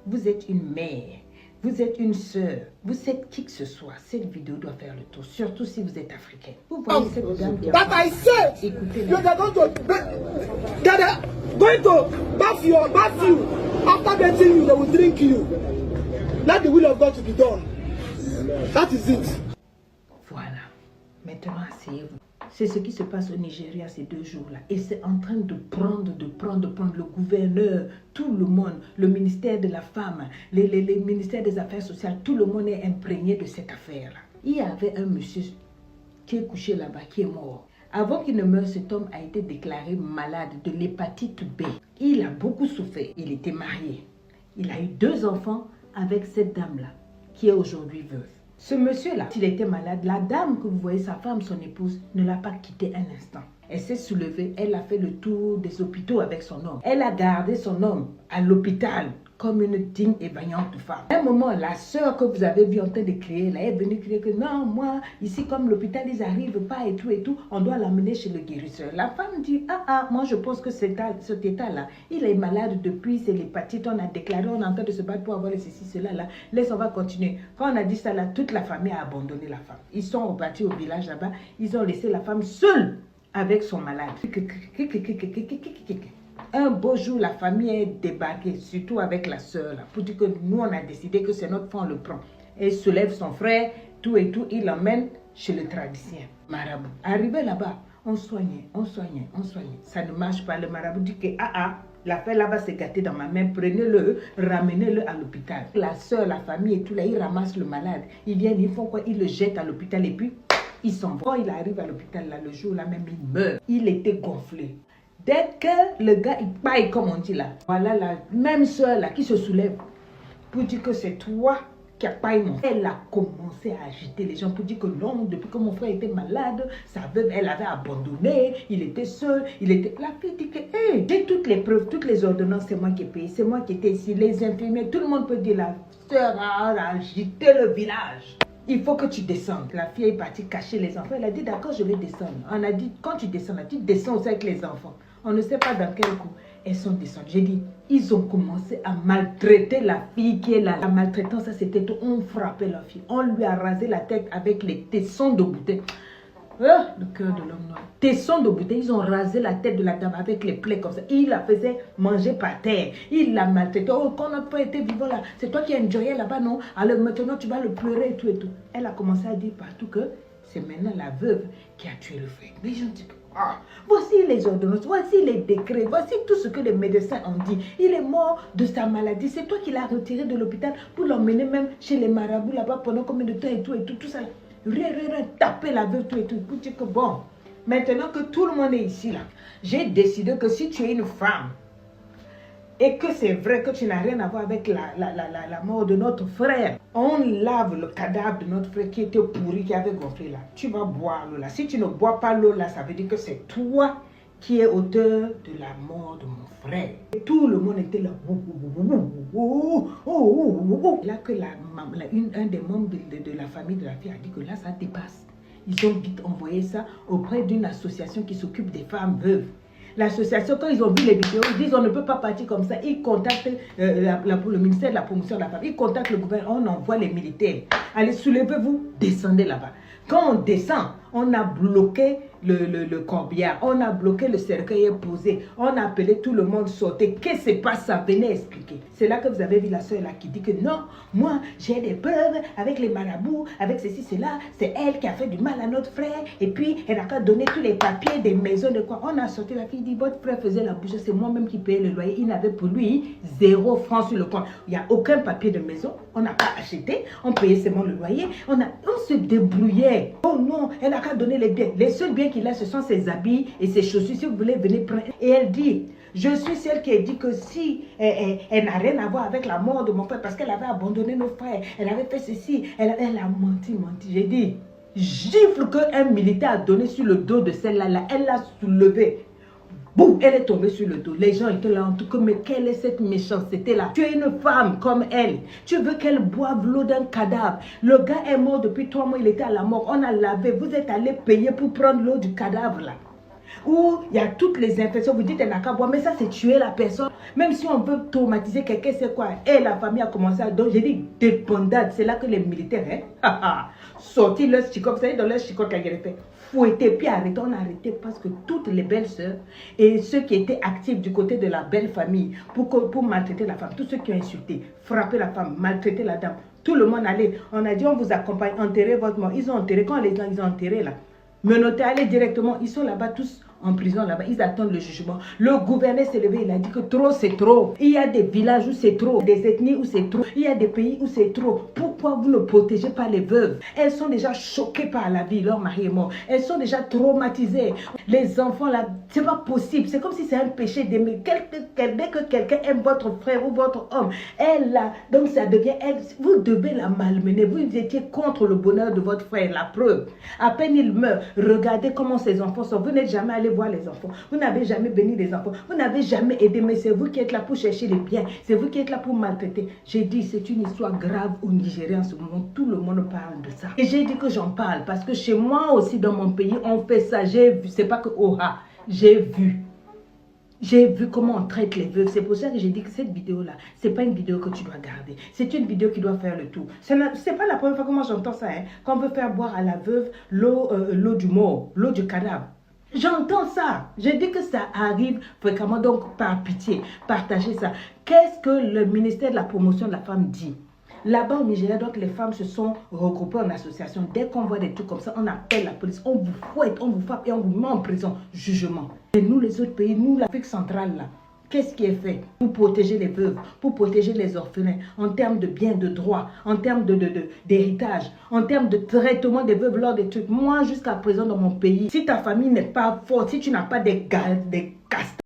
vous êtes une mère, vous êtes une sœur, vous êtes qui que ce soit, cette vidéo doit faire le tour, surtout si vous êtes africain. Vous voyez cette dame qui That I said, écoutez-la. they are going to bath you. After bathing you, they will drink you. Let the will of God to be done. That is it. Voilà. Maintenant, asseyez-vous. C'est ce qui se passe au Nigeria ces 2 jours-là. Et c'est en train de prendre le gouverneur, tout le monde, le ministère de la femme, les ministères des affaires sociales, tout le monde est imprégné de cette affaire-là. Il y avait un monsieur qui est couché là-bas, qui est mort. Avant qu'il ne meure, cet homme a été déclaré malade de l'hépatite B. Il a beaucoup souffert. Il était marié. Il a eu 2 enfants avec cette dame-là, qui est aujourd'hui veuve. Ce monsieur-là, s'il était malade, la dame que vous voyez, sa femme, son épouse, ne l'a pas quitté un instant. Elle s'est soulevée, elle a fait le tour des hôpitaux avec son homme. Elle a gardé son homme à l'hôpital comme une digne et vaillante femme. À un moment, la sœur que vous avez vue en train de crier, là, elle est venue crier que non, moi, ici, comme l'hôpital, ils n'arrivent pas et tout, on doit l'amener chez le guérisseur. La femme dit, moi je pense que cet état-là, il est malade depuis, c'est l'hépatite, on a déclaré, on est en train de se battre pour avoir le ceci, cela, là, laisse, on va continuer. Quand on a dit ça, là, toute la famille a abandonné la femme. Ils sont repartis au village là-bas, ils ont laissé la femme seule avec son malade. Un beau jour, la famille est débarquée, surtout avec la sœur, là, pour dire que nous, on a décidé que c'est notre fond, on le prend. Elle soulève son frère, tout et tout, il l'emmène chez le tradition, marabout. Arrivé là-bas, on soignait. Ça ne marche pas. Le marabout dit que, l'affaire là-bas s'est gâtée dans ma main, prenez-le, ramenez-le à l'hôpital. La sœur, la famille et tout, là, ils ramassent le malade. Ils viennent, ils font quoi? Ils le jettent à l'hôpital et puis, ils s'en vont. Quand il arrive à l'hôpital, là, le jour là même, il meurt. Il était gonflé. Dès que le gars, il paille, comme on dit là, voilà la même soeur là qui se soulève pour dire que c'est toi qui a paillé mon frère. Elle a commencé à agiter les gens pour dire que non, depuis que mon frère était malade, sa veuve, elle avait abandonné, il était seul, La fille dit que, j'ai toutes les preuves, toutes les ordonnances, c'est moi qui ai payé, c'est moi qui étais ici, les infirmiers, tout le monde peut dire, la soeur a agité le village. Il faut que tu descendes. La fille est partie cacher les enfants. Elle a dit, d'accord, je vais descendre. On a dit, quand tu descends, tu descends aussi avec les enfants. On ne sait pas dans quel coup elles sont descendues. J'ai dit, ils ont commencé à maltraiter la fille qui est là. La maltraitance, ça c'était tout. On frappait la fille. On lui a rasé la tête avec les tessons de bouteille. Le cœur de l'homme noir. Tessons de bouteille, ils ont rasé la tête de la dame avec les plaies comme ça. Il la faisait manger par terre. Il la maltraitait. Oh, quand notre frère était vivant là, c'est toi qui enjoyais là-bas, non? Alors maintenant, tu vas le pleurer et tout et tout. Elle a commencé à dire partout que c'est maintenant la veuve qui a tué le frère. Les gens disent, voici les ordonnances, voici les décrets, voici tout ce que les médecins ont dit. Il est mort de sa maladie. C'est toi qui l'as retiré de l'hôpital pour l'emmener même chez les marabouts là-bas pendant combien de temps et tout ça. Taper la veuve, tout et tout, pour dire que bon, maintenant que tout le monde est ici là, j'ai décidé que si tu es une femme et que c'est vrai que tu n'as rien à voir avec la mort de notre frère, on lave le cadavre de notre frère qui était pourri, qui avait gonflé là. Tu vas boire l'eau là. Si tu ne bois pas l'eau là, ça veut dire que c'est toi qui es auteur de la mort de mon frère. Et tout le monde était là. Là que un des membres de la famille de la fille a dit que là, ça dépasse. Ils ont vite envoyé ça auprès d'une association qui s'occupe des femmes veuves. L'association, quand ils ont vu les vidéos, ils disent on ne peut pas partir comme ça. Ils contactent le ministère de la promotion de la femme. Ils contactent le gouvernement, on envoie les militaires. Allez, soulevez-vous, descendez là-bas. Quand on descend, on a bloqué le corbillard, on a bloqué le cercueil posé, on a appelé tout le monde sortir. Qu'est-ce qui se passe? Ça venait expliquer. C'est là que vous avez vu la soeur là qui dit que non, moi j'ai des preuves avec les marabouts, avec ceci, cela, c'est elle qui a fait du mal à notre frère et puis elle n'a qu'à donner tous les papiers des maisons de quoi. On a sorti la fille, dit votre frère faisait la bouche, c'est moi-même qui payais le loyer, il n'avait pour lui 0 francs sur le compte. Il n'y a aucun papier de maison, on n'a pas acheté, on payait seulement le loyer, on se débrouillait. Oh non, elle n'a qu'à donner les biens. Les seuls biens qu'il a, ce sont ses habits et ses chaussures. Si vous voulez, venez prendre. Et elle dit, je suis celle qui a dit que si elle n'a rien à voir avec la mort de mon frère, parce qu'elle avait abandonné nos frères, elle avait fait ceci, elle a menti. J'ai dit, gifle qu'un militaire a donné sur le dos de celle-là, elle l'a soulevée. Boum, elle est tombée sur le dos. Les gens étaient là en tout cas, mais quelle est cette méchanceté-là? Tu es une femme comme elle. Tu veux qu'elle boive l'eau d'un cadavre. Le gars est mort depuis 3 mois, il était à la mort. On a lavé. Vous êtes allé payer pour prendre l'eau du cadavre là. où il y a toutes les infections, vous dites elle n'a qu'à boire, mais ça c'est tuer la personne. Même si on veut traumatiser quelqu'un, c'est quoi? Et la famille a commencé à... Donc j'ai dit débandade, c'est là que les militaires, sortir leur chicotte, vous savez dans leur chicotte quand il était fouetté, puis arrêté, on a arrêté parce que toutes les belles sœurs et ceux qui étaient actifs du côté de la belle famille pour maltraiter la femme, tous ceux qui ont insulté, frappé la femme, maltraité la dame, tout le monde allait, on a dit on vous accompagne, enterrez votre mort. Ils ont enterré, quand les gens ils ont enterré là, menottés, allez directement, ils sont là-bas tous en prison là-bas, ils attendent le jugement. Le gouverneur s'est levé, il a dit que trop c'est trop. Il y a des villages où c'est trop, des ethnies où c'est trop, il y a des pays où c'est trop. Pourquoi vous ne protégez pas les veuves? Elles sont déjà choquées par la vie, leur mari est mort. Elles sont déjà traumatisées. Les enfants là, c'est pas possible. C'est comme si c'est un péché d'aimer. Dès que quelqu'un aime votre frère ou votre homme, elle là, donc ça devient elle. Vous devez la malmener. Vous étiez contre le bonheur de votre frère, la preuve. À peine il meurt, regardez comment ses enfants sont. Vous n'êtes jamais allé voir les enfants. Vous n'avez jamais béni les enfants. Vous n'avez jamais aidé, mais c'est vous qui êtes là pour chercher les biens. C'est vous qui êtes là pour maltraiter. J'ai dit, c'est une histoire grave au Nigeria en ce moment. Tout le monde parle de ça. Et j'ai dit que j'en parle parce que chez moi aussi, dans mon pays, on fait ça. J'ai vu, c'est pas que oha, j'ai vu. J'ai vu comment on traite les veuves. C'est pour ça que j'ai dit que cette vidéo-là, c'est pas une vidéo que tu dois garder. C'est une vidéo qui doit faire le tour. C'est pas la première fois que moi j'entends ça. Qu'on veut faire boire à la veuve l'eau du mort, l'eau du cadavre. J'entends ça. Je dis que ça arrive fréquemment, donc par pitié, partagez ça. Qu'est-ce que le ministère de la promotion de la femme dit? Là-bas au Nigeria, donc les femmes se sont regroupées en association. Dès qu'on voit des trucs comme ça, on appelle la police, on vous fouette, on vous frappe et on vous met en prison. Jugement. Et nous, les autres pays, nous, l'Afrique centrale, là, qu'est-ce qui est fait pour protéger les veuves, pour protéger les orphelins, en termes de biens, de droits, en termes d'héritage, en termes de traitement des veuves lors des trucs? Moi, jusqu'à présent, dans mon pays, si ta famille n'est pas forte, si tu n'as pas des castes,